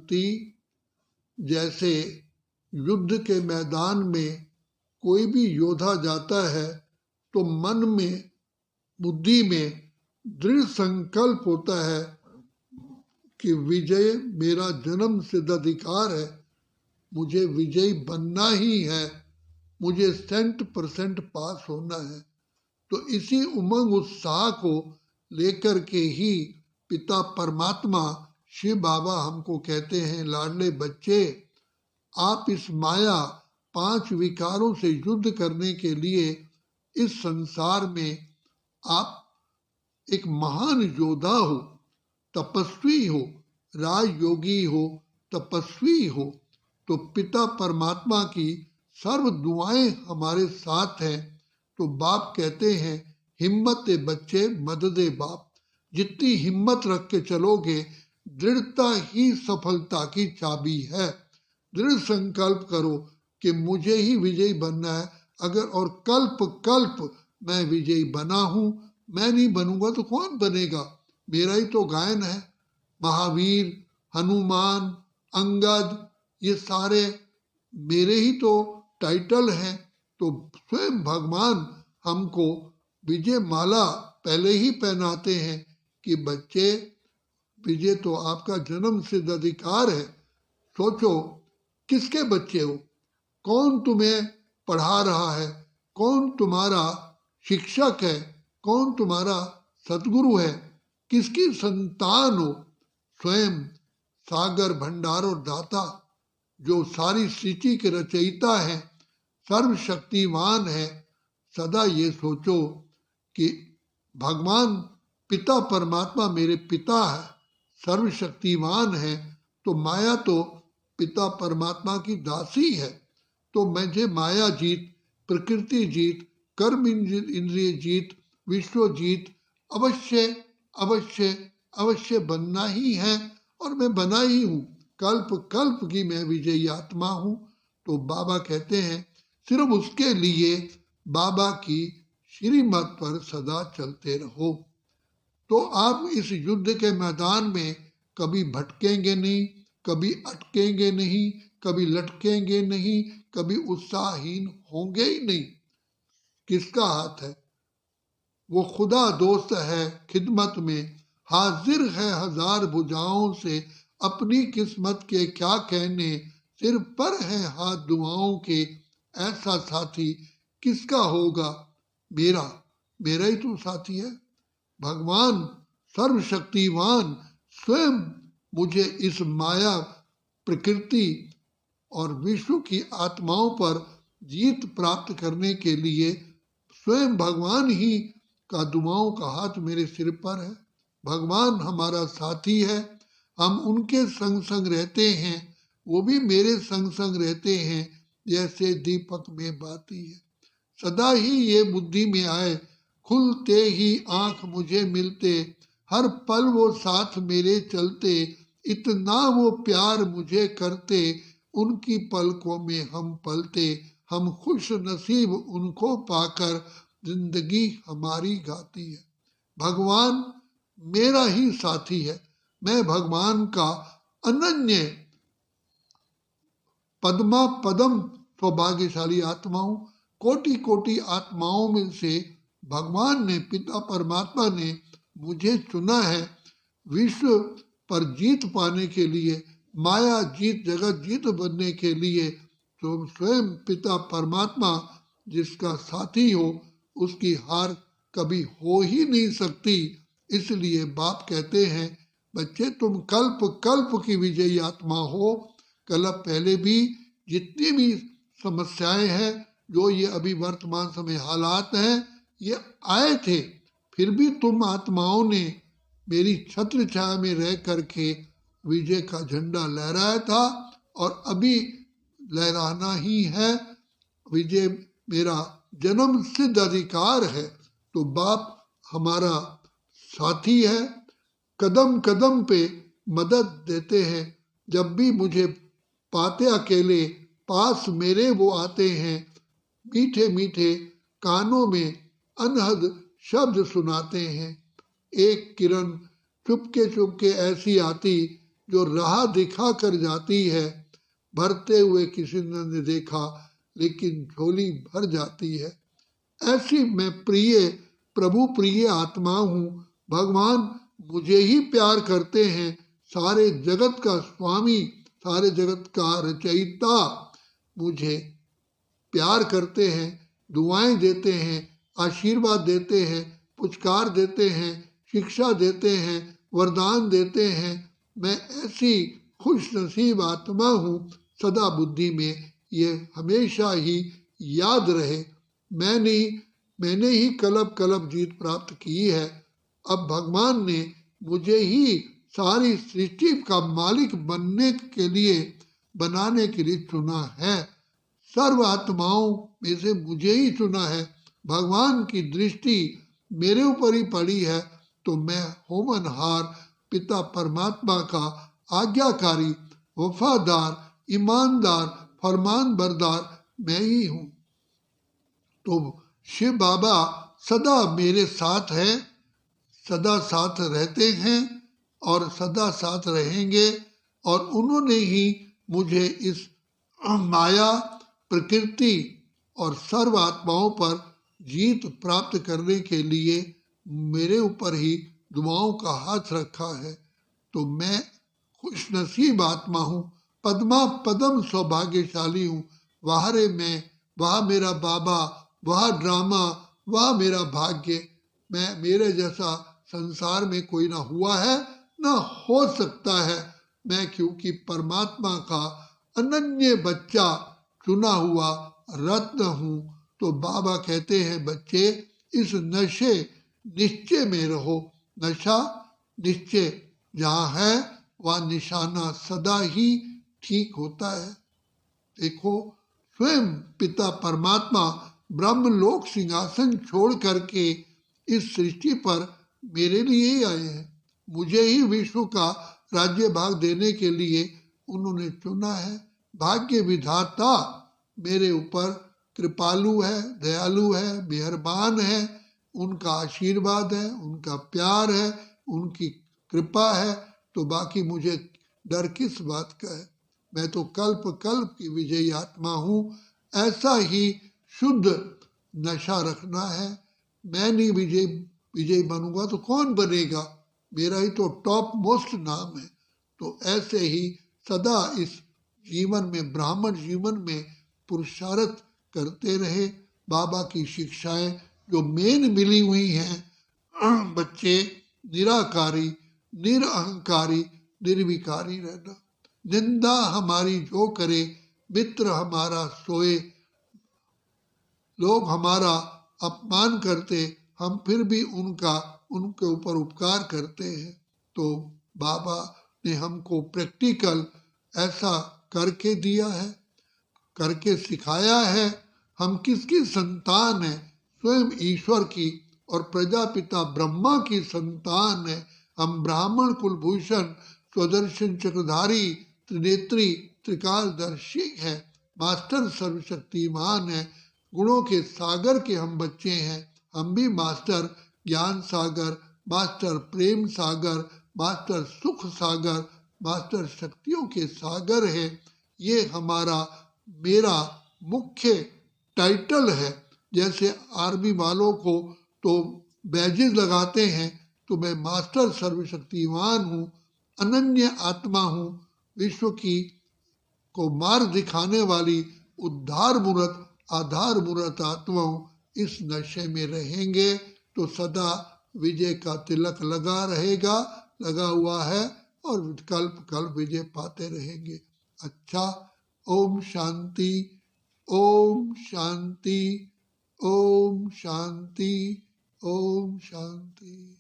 मुक्ति। जैसे युद्ध के मैदान में कोई भी योद्धा जाता है तो मन में, बुद्धि में दृढ़ संकल्प होता है कि विजय मेरा जन्म सिद्ध अधिकार है, मुझे विजयी बनना ही है, मुझे 100% पास होना है। तो इसी उमंग उत्साह को लेकर के ही पिता परमात्मा शिव बाबा हमको कहते हैं, लाडले बच्चे, आप इस माया 5 विकारों से युद्ध करने के लिए इस संसार में आप एक महान योद्धा हो, तपस्वी हो, राजयोगी हो, तपस्वी हो। तो पिता परमात्मा की सर्व दुआएं हमारे साथ हैं। तो बाप कहते हैं, हिम्मत दे बच्चे, मदद दे बाप। जितनी हिम्मत रख के चलोगे, दृढ़ता ही सफलता की चाबी है। दृढ़ संकल्प करो कि मुझे ही विजयी बनना है। अगर और कल्प कल्प मैं विजयी बना हूं, मैं नहीं बनूंगा तो कौन बनेगा? मेरा ही तो गायन है। महावीर, हनुमान, अंगद, ये सारे मेरे ही तो टाइटल हैं। तो स्वयं भगवान हमको विजय माला पहले ही पहनाते हैं कि बच्चे, विजय तो आपका जन्म सिद्ध अधिकार है। सोचो किसके बच्चे हो, कौन तुम्हें पढ़ा रहा है, कौन तुम्हारा शिक्षक है, कौन तुम्हारा सतगुरु है, किसकी संतान हो? स्वयं सागर भंडार और दाता, जो सारी सृष्टि के रचयिता है, सर्वशक्तिमान है। सदा ये सोचो कि भगवान पिता परमात्मा मेरे पिता है, सर्वशक्तिमान है। तो माया तो पिता परमात्मा की दासी है। तो मुझे माया जीत, प्रकृति जीत, कर्म इंद्रिय जीत, विश्व जीत अवश्य अवश्य अवश्य बनना ही है। और मैं बना ही हूँ। कल्प कल्प की मैं विजयी आत्मा हूँ। तो बाबा कहते हैं, सिर्फ उसके लिए बाबा की श्रीमत पर सदा चलते रहो। तो आप इस युद्ध के मैदान में कभी भटकेंगे नहीं, कभी अटकेंगे नहीं, कभी लटकेंगे नहीं, कभी उत्साहहीन होंगे ही नहीं। किसका हाथ है? वो खुदा दोस्त है खिदमत में, हाजिर है हजार भुजाओं से। अपनी किस्मत के क्या कहने, सिर पर है हाथ दुआओं के। ऐसा साथी किसका होगा? मेरा, मेरा ही तो साथी है। भगवान सर्वशक्तिवान स्वयं मुझे इस माया प्रकृति और विश्व की आत्माओं पर जीत प्राप्त करने के लिए स्वयं भगवान ही का दुआओं का हाथ मेरे सिर पर है। भगवान हमारा साथी है। हम उनके संग संग रहते हैं, वो भी मेरे संग संग रहते हैं, जैसे दीपक में बाती है। सदा ही ये बुद्धि में आए, खुलते ही आंख मुझे मिलते, हर पल वो साथ मेरे चलते। इतना वो प्यार मुझे करते, उनकी पलकों में हम पलते। हम खुश नसीब उनको पाकर, जिंदगी हमारी गाती है। भगवान मेरा ही साथी है। मैं भगवान का अनन्य पद्मा पदम सौभाग्यशाली आत्मा हूँ। कोटि कोटि आत्माओं में से भगवान ने, पिता परमात्मा ने मुझे चुना है विश्व पर जीत पाने के लिए, माया जीत, जगत जीत बनने के लिए। तो स्वयं पिता परमात्मा जिसका साथी हो, उसकी हार कभी हो ही नहीं सकती। इसलिए बाप कहते हैं, बच्चे तुम कल्प कल्प की विजयी आत्मा हो। कल्प पहले भी जितनी भी समस्याएं हैं, जो ये अभी वर्तमान समय हालात हैं, ये आए थे। फिर भी तुम आत्माओं ने मेरी छत्र छाया में रह करके विजय का झंडा लहराया था, और अभी लहराना ही है। विजय मेरा जन्म सिद्ध अधिकार है। तो बाप हमारा साथी है, कदम कदम पे मदद देते हैं। जब भी मुझे पाते अकेले, पास मेरे वो आते हैं। मीठे मीठे कानों में अनहद शब्द सुनाते हैं। एक किरण चुपके चुपके ऐसी आती, जो राह दिखा कर जाती है, भरते हुए किसी ने देखा लेकिन झोली भर जाती है। ऐसी मैं प्रिय प्रभु प्रिय आत्मा हूँ। भगवान मुझे ही प्यार करते हैं। सारे जगत का स्वामी, सारे जगत का रचयिता मुझे प्यार करते हैं, दुआएं देते हैं, आशीर्वाद देते हैं, पुचकार देते हैं, शिक्षा देते हैं, वरदान देते हैं। मैं ऐसी खुश नसीब आत्मा हूँ। सदा बुद्धि में ये हमेशा ही याद रहे। मैंने ही कलब कलब जीत प्राप्त की है। अब भगवान ने मुझे ही सारी सृष्टि का मालिक बनाने के लिए चुना है। सर्व आत्माओं में से मुझे ही चुना है। भगवान की दृष्टि मेरे ऊपर ही पड़ी है, तो मैं होमनहार पिता परमात्मा का आज्ञाकारी, वफादार, ईमानदार, फरमान बरदार मैं ही हूँ। तो शिव बाबा सदा मेरे साथ है, सदा साथ रहते हैं और सदा साथ रहेंगे। और उन्होंने ही मुझे इस माया, प्रकृति और सर्व आत्माओं पर जीत प्राप्त करने के लिए मेरे ऊपर ही दुआओं का हाथ रखा है। तो मैं खुश नसीब आत्मा हूँ, पद्मा पदम सौभाग्यशाली हूँ। वाहरे मैं, वह मेरा बाबा, वह ड्रामा, वह मेरा भाग्य। मेरे जैसा संसार में कोई ना हुआ है, ना हो सकता है। मैं क्योंकि परमात्मा का अनन्य बच्चा, चुना हुआ रत्न हूँ। तो बाबा कहते हैं, बच्चे इस नशे निश्चय में रहो। नशा निश्चय जहाँ है वहाँ निशाना सदा ही ठीक होता है। देखो, स्वयं पिता परमात्मा ब्रह्मलोक सिंहासन छोड़ करके इस सृष्टि पर मेरे लिए ही आए हैं। मुझे ही विश्व का राज्य भाग देने के लिए उन्होंने चुना है। भाग्य विधाता मेरे ऊपर कृपालु है, दयालु है, मेहरबान है। उनका आशीर्वाद है, उनका प्यार है, उनकी कृपा है। तो बाकी मुझे डर किस बात का है। मैं तो कल्प कल्प की विजयी आत्मा हूँ। ऐसा ही शुद्ध नशा रखना है। मैं नहीं विजयी बनूंगा तो कौन बनेगा। मेरा ही तो टॉप मोस्ट नाम है। तो ऐसे ही सदा इस जीवन में, ब्राह्मण जीवन में पुरुषार्थ करते रहे। बाबा की शिक्षाएं जो मेन मिली हुई हैं, बच्चे निराकारी, निरअहंकारी, निर्विकारी रहना। निंदा हमारी जो करे, मित्र हमारा सोए। लोग हमारा अपमान करते, हम फिर भी उनके ऊपर उपकार करते हैं। तो बाबा ने हमको प्रैक्टिकल ऐसा करके दिया है, करके सिखाया है। हम किसकी संतान है? स्वयं ईश्वर की और प्रजापिता ब्रह्मा की संतान है। हम ब्राह्मण कुलभूषण, स्वदर्शन चक्रधारी, त्रिनेत्री, त्रिकालदर्शी है। मास्टर सर्वशक्तिमान है। गुणों के सागर के हम बच्चे हैं। हम भी मास्टर ज्ञान सागर, मास्टर प्रेम सागर, मास्टर सुख सागर, मास्टर शक्तियों के सागर है। ये मेरा मुख्य टाइटल है। जैसे आर्मी वालों को तो बैजेस लगाते हैं, तो मैं मास्टर सर्वशक्तिमान हूँ, अनन्य आत्मा हूँ, विश्व की को मार्ग दिखाने वाली उद्धार मूर्त, आधार मूर्त आत्मा हूँ। इस नशे में रहेंगे तो सदा विजय का तिलक लगा रहेगा, लगा हुआ है, और कल्प कल्प विजय पाते रहेंगे। अच्छा, ओम शांति, ओम शांति, ओम शांति, ओम शांति।